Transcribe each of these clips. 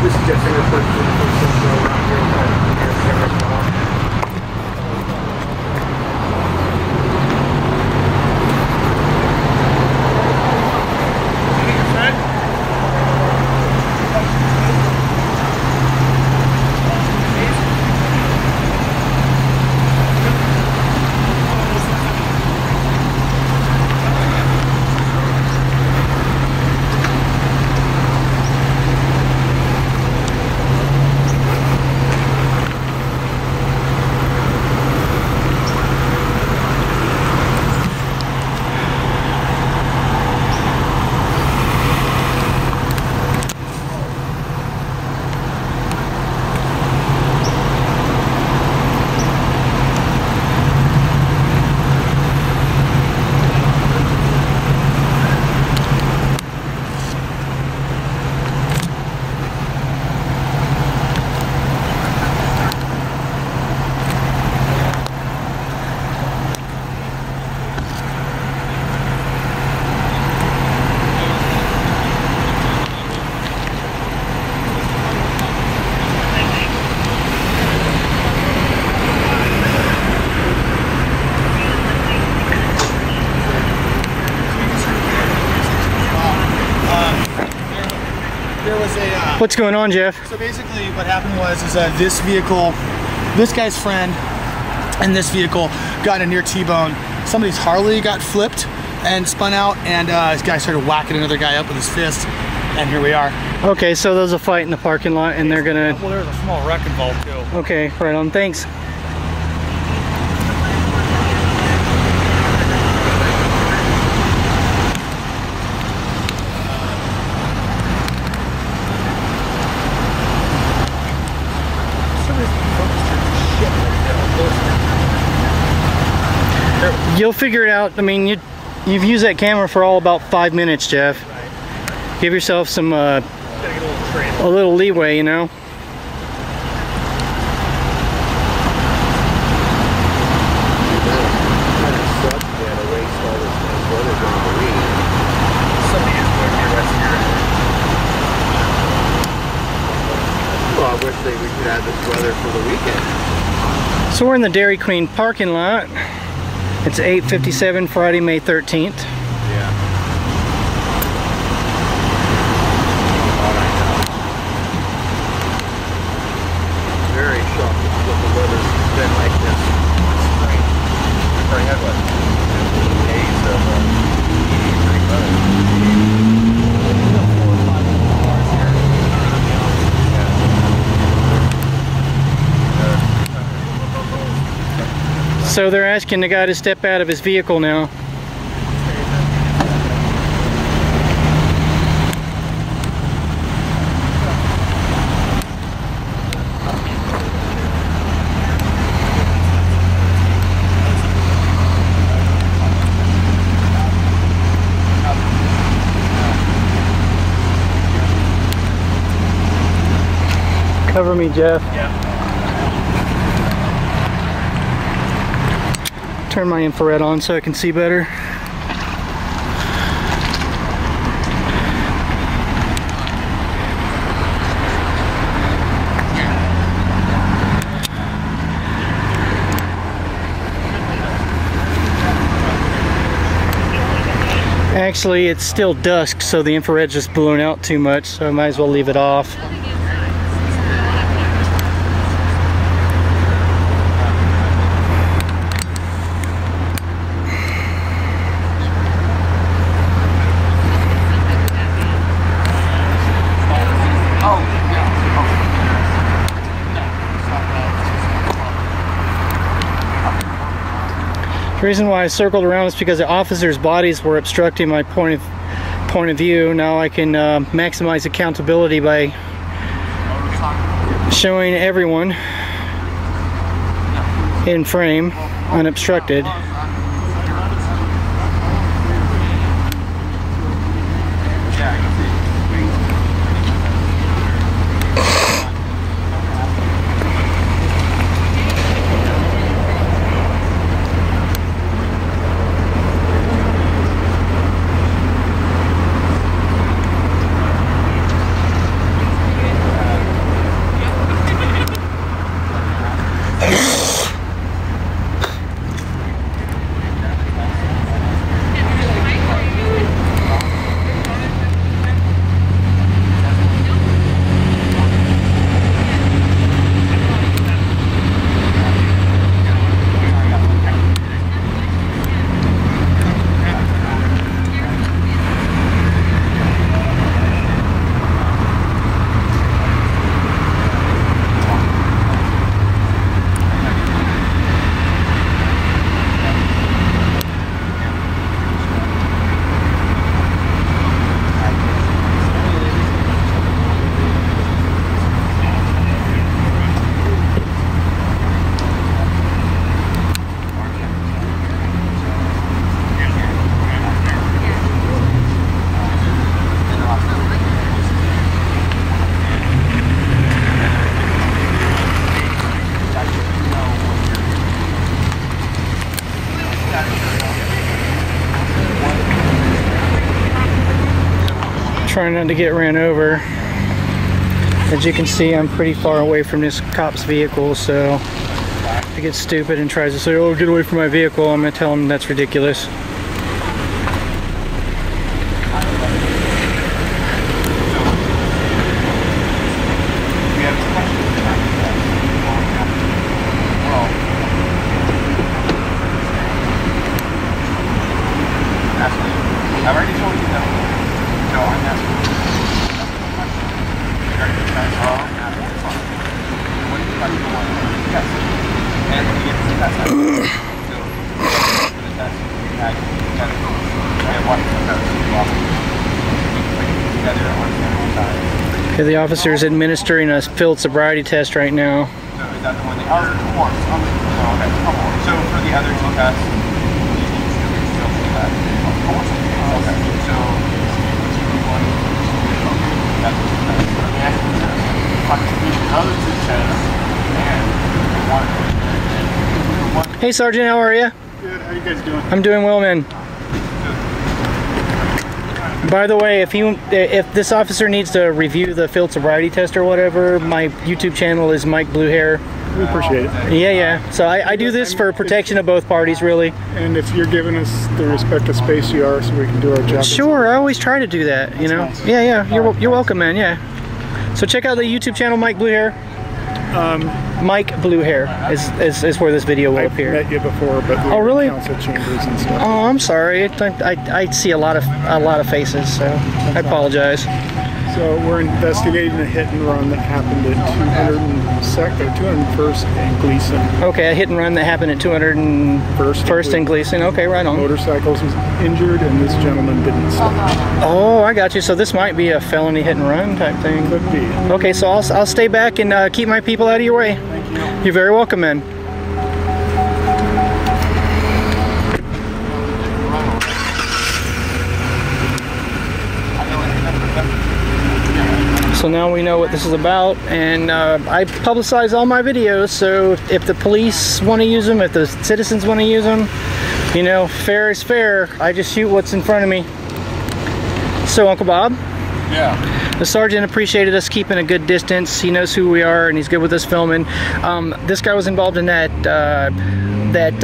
This is just fingerprint for the person around here. What's going on, Jeff? So basically what happened was this vehicle, this guy's friend and this vehicle got in a near T-bone. Somebody's Harley got flipped and spun out, and this guy started whacking another guy up with his fist, and here we are. Okay, so there's a fight in the parking lot and they're gonna... Well, there's a small wreck involved too. Okay, right on, thanks. You'll figure it out. I mean, you've used that camera for all about 5 minutes, Jeff. Give yourself some a little leeway, you know. Well, I wish we could have this weather for the weekend. So we're in the Dairy Queen parking lot. It's 8:57 Friday, May 13th. Yeah. Very shocked that the weather's been like this this spring. Remember I had what, 15 days of great weather. So they're asking the guy to step out of his vehicle now. Cover me, Jeff. Yeah. Turn my infrared on so I can see better. Actually, it's still dusk, so the infrared's just blown out too much, so I might as well leave it off. The reason why I circled around is because the officers' bodies were obstructing my point of view. Now I can maximize accountability by showing everyone in frame, unobstructed. trying not to get ran over. As you can see, I'm pretty far away from this cop's vehicle, so if he gets stupid and tries to say, oh, get away from my vehicle, I'm going to tell him that's ridiculous. I've already told you that. No, I'm asking. What do you like to want? Yes. And when you get to the test, so for the test, we had one together on one side. Okay, the officer is administering a field sobriety test right now. So is that the one that you're for? Okay, so for the other two tests, you still do that. Of course. Okay, so hey Sergeant, how are you? Good. How you guys doing? I'm doing well, man. By the way, if this officer needs to review the field sobriety test or whatever, my YouTube channel is Mike Blue Hair. We appreciate it. Yeah. So I do this for protection of both parties, really. And if you're giving us the respect of space you are, so we can do our job. Sure, I always try to do that, you know. Nice. Yeah, you're welcome, man. Yeah. So check out the YouTube channel Mike Blue Hair. Mike Blue Hair is where this video will appear. I've met you before, but we really? council chambers and stuff. Oh, I'm sorry. I see a lot of faces, so I apologize. So we're investigating a hit and run that happened at 201st and Gleason. Okay, a hit and run that happened at 201st and Gleason. Okay, right on. Motorcycles was injured and this gentleman didn't stop. Oh, I got you. So this might be a felony hit and run type thing. Could be. Okay, so I'll stay back and keep my people out of your way. Thank you. You're very welcome, man. So now we know what this is about, and I publicize all my videos, so if the police want to use them, if the citizens want to use them, you know, fair is fair. I just shoot what's in front of me. So, Uncle Bob? Yeah. The sergeant appreciated us keeping a good distance. He knows who we are, and he's good with us filming. This guy was involved in that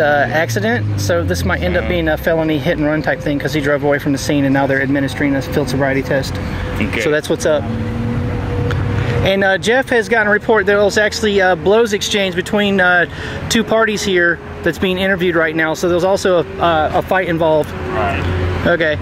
accident, so this might end up being a felony hit and run type thing because he drove away from the scene, and now they're administering a field sobriety test. Okay. So that's what's up. And Jeff has gotten a report that there was actually blows exchange between two parties here that's being interviewed right now. So there's also a fight involved. Right. Okay.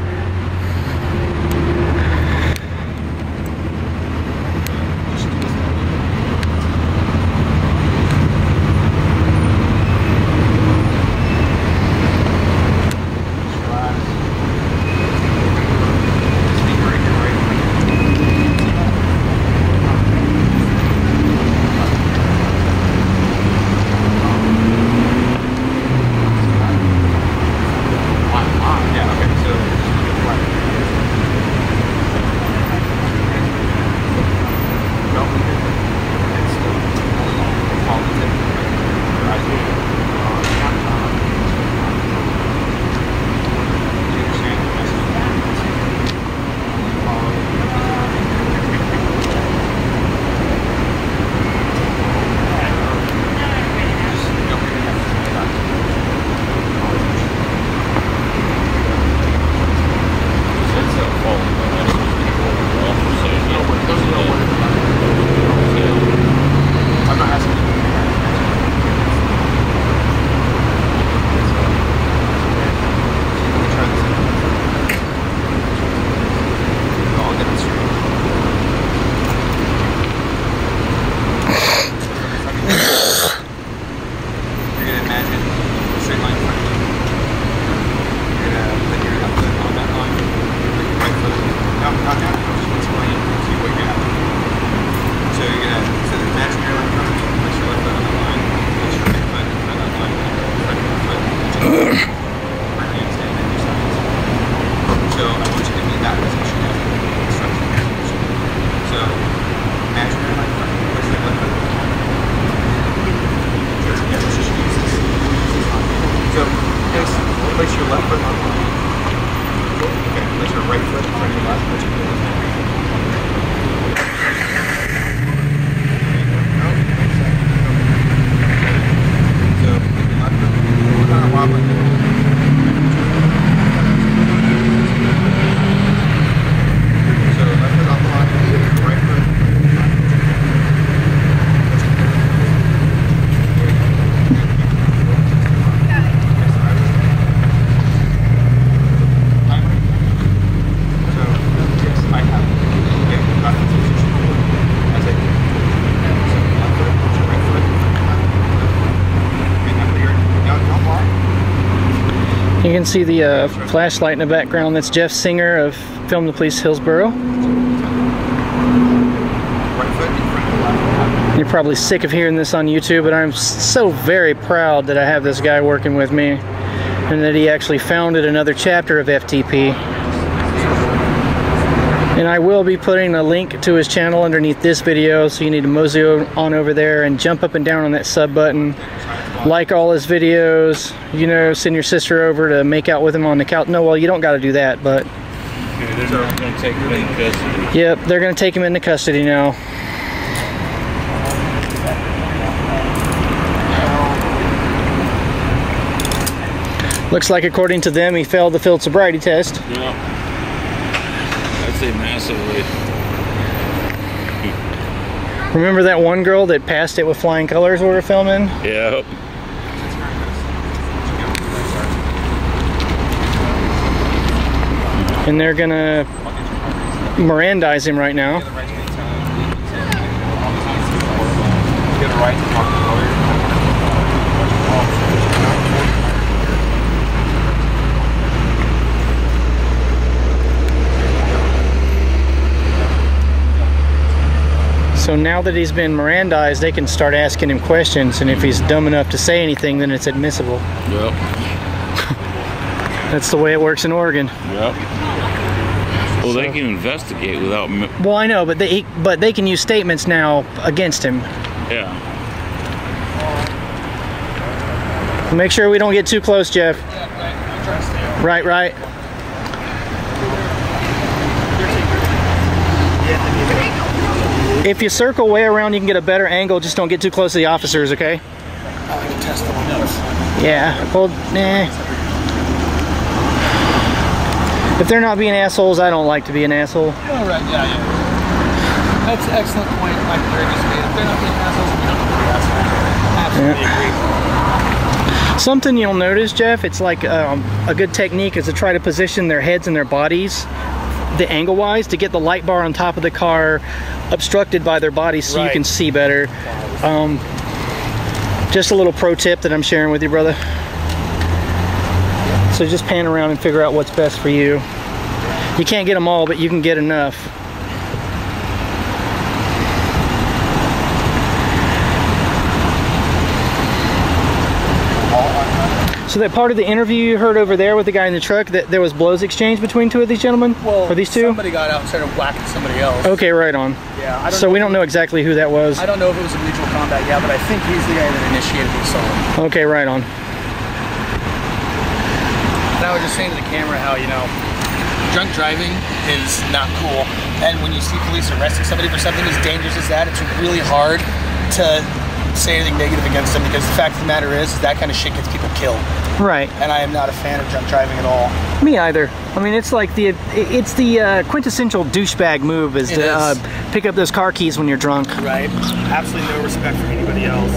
can see the flashlight in the background. That's Jeff Singer of Film the Police Hillsborough. You're probably sick of hearing this on YouTube, but I'm so very proud that I have this guy working with me and that he actually founded another chapter of FTP. And I will be putting a link to his channel underneath this video, so you need to mosey on over there and jump up and down on that sub button. Like all his videos, you know, send your sister over to make out with him on the couch. No, well, you don't got to do that, but... Okay, they're not going to take him into custody. Yep, they're going to take him into custody now. Looks like, according to them, he failed the field sobriety test. Yeah. I'd say massively. Remember that one girl that passed it with flying colors we were filming? Yep. And they're gonna Mirandize him right now. So now that he's been Mirandized, they can start asking him questions, and if he's dumb enough to say anything, then it's admissible. Yep. That's the way it works in Oregon. Yep. Well, they can investigate without... Well, I know, but they can use statements now against him. Yeah. Make sure we don't get too close, Jeff. Right, right. If you circle way around, you can get a better angle. Just don't get too close to the officers, okay? I can test the windows. Yeah, well, nah. If they're not being assholes, I don't like to be an asshole. Oh, right, yeah, yeah. That's an excellent point Michael Berry just made. If they're not being assholes, we don't have to be assholes. Absolutely agree. Something you'll notice, Jeff, it's like a good technique is to try to position their heads and their bodies, the angle-wise, to get the light bar on top of the car obstructed by their bodies so you can see better. Just a little pro tip that I'm sharing with you, brother. So just pan around and figure out what's best for you. You can't get them all, but you can get enough. So that part of the interview you heard over there with the guy in the truck, that there was blows exchanged between two of these gentlemen? Well, or these two? Somebody got out and started whacking somebody else. Okay, right on. Yeah, I don't so know we don't know exactly who that was. I don't know if it was a mutual combat, yeah, but I think he's the guy that initiated the assault. Okay, right on. And I was just saying to the camera how, you know, drunk driving is not cool. And when you see police arresting somebody for something as dangerous as that, it's really hard to say anything negative against them, because the fact of the matter is that kind of shit gets people killed. Right. And I am not a fan of drunk driving at all. Me either. I mean, it's like the quintessential douchebag move is to pick up those car keys when you're drunk. Right. Absolutely no respect for anybody else.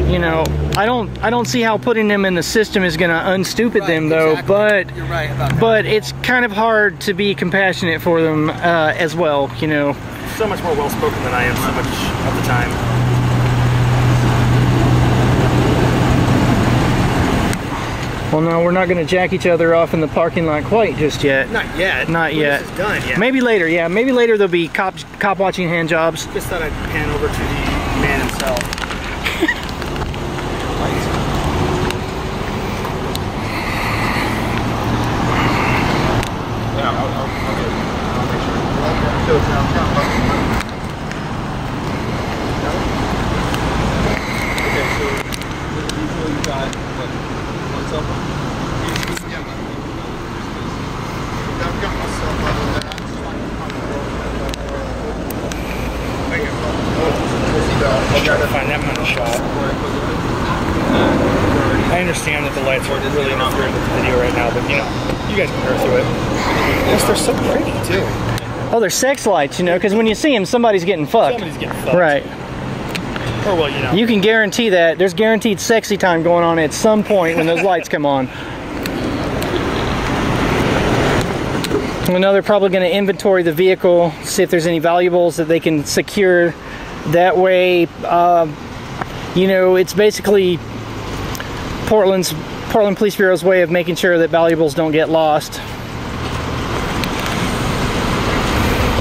You know, I don't see how putting them in the system is going to unstupid them though, exactly. but you're right about that. But it's kind of hard to be compassionate for them as well, you know. So much more well spoken than I am so much of the time. Well, no, we're not going to jack each other off in the parking lot quite just yet. Not yet. Not yet. This is done yet. Maybe later, yeah. Maybe later there'll be cop watching hand jobs. Just thought I'd pan over to the man himself. Find that money shot. I understand that the lights are really not good with the video right now, but you know, you guys can go through it. Yes, they're so pretty too. Oh, they're sex lights, you know, because when you see them, somebody's getting fucked. Somebody's getting fucked. Right. Or well, you know. You can guarantee that. There's guaranteed sexy time going on at some point when those lights come on. I know they're probably going to inventory the vehicle, see if there's any valuables that they can secure. That way, you know, it's basically Portland's Portland Police Bureau's way of making sure that valuables don't get lost.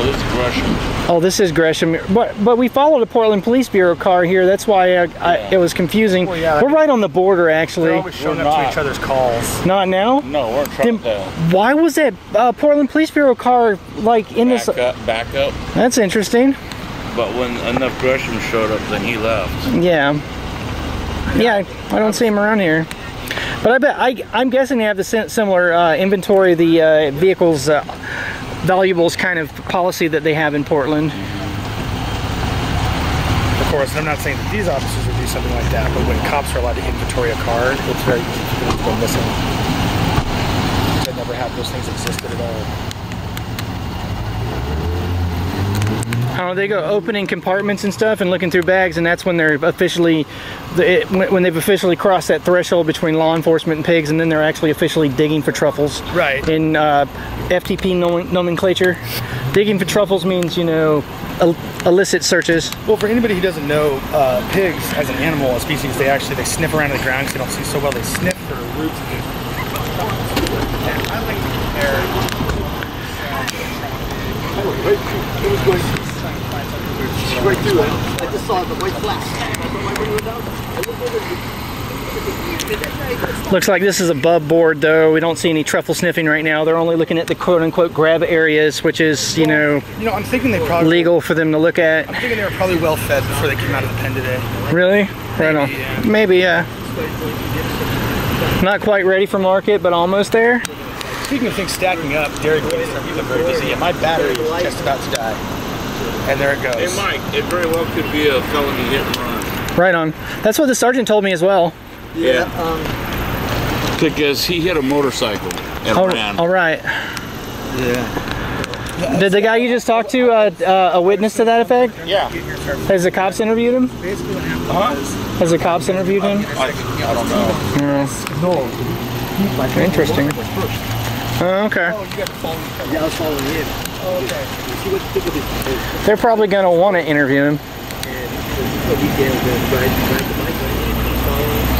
Oh, this is Gresham. Oh, this is Gresham. But we followed a Portland Police Bureau car here. That's why it was confusing. Well, yeah, we're right on the border, actually. They're always showing up to each other's calls. Not now? No, we're in Then Troutdale. why was that Portland Police Bureau car like in this? Back up. That's interesting. But when enough Gresham showed up, then he left. Yeah. Yeah, I don't see him around here. But I bet I'm guessing they have the similar inventory of the vehicles. Valuables kind of policy that they have in Portland. Of course, I'm not saying that these officers would do something like that, but when cops are allowed to inventory a car, it's very easy for them to go missing. They never have those things existed at all. I don't know, they go opening compartments and stuff and looking through bags, and that's when they're officially, when they've officially crossed that threshold between law enforcement and pigs, and then they're actually officially digging for truffles. Right. In FTP nomenclature, digging for truffles means, you know, illicit searches. Well, for anybody who doesn't know, pigs as an animal, a species, they sniff around in the ground because they don't see so well. They sniff for roots. And I like to compare. It was going right through it. I just saw the white flash. Looks like this is above board, though. We don't see any truffle sniffing right now. They're only looking at the quote-unquote grab areas, which is, you know, I'm thinking they probably legal for them to look at. I'm thinking they were probably well fed before they came out of the pen today. Really? Right on. Yeah. Maybe, yeah. Not quite ready for market, but almost there. Speaking of things stacking up, Dairy Queen is starting to get very busy, and my battery is just about to die. And there it goes. Hey, Mike, it very well could be a felony hit and run. Right on. That's what the sergeant told me as well. Yeah. Because he hit a motorcycle and ran. All right. Yeah. Did the guy you just talked to a witness to that effect? Yeah. Has the cops interviewed him? Basically what happened was... Has the cops interviewed him? I don't know. No. Interesting. Oh, okay. Oh, you got to follow me. Yeah, I was following him. Oh, okay. See what you think of this. They're probably going to want to interview him. And he ride the bike. He's following.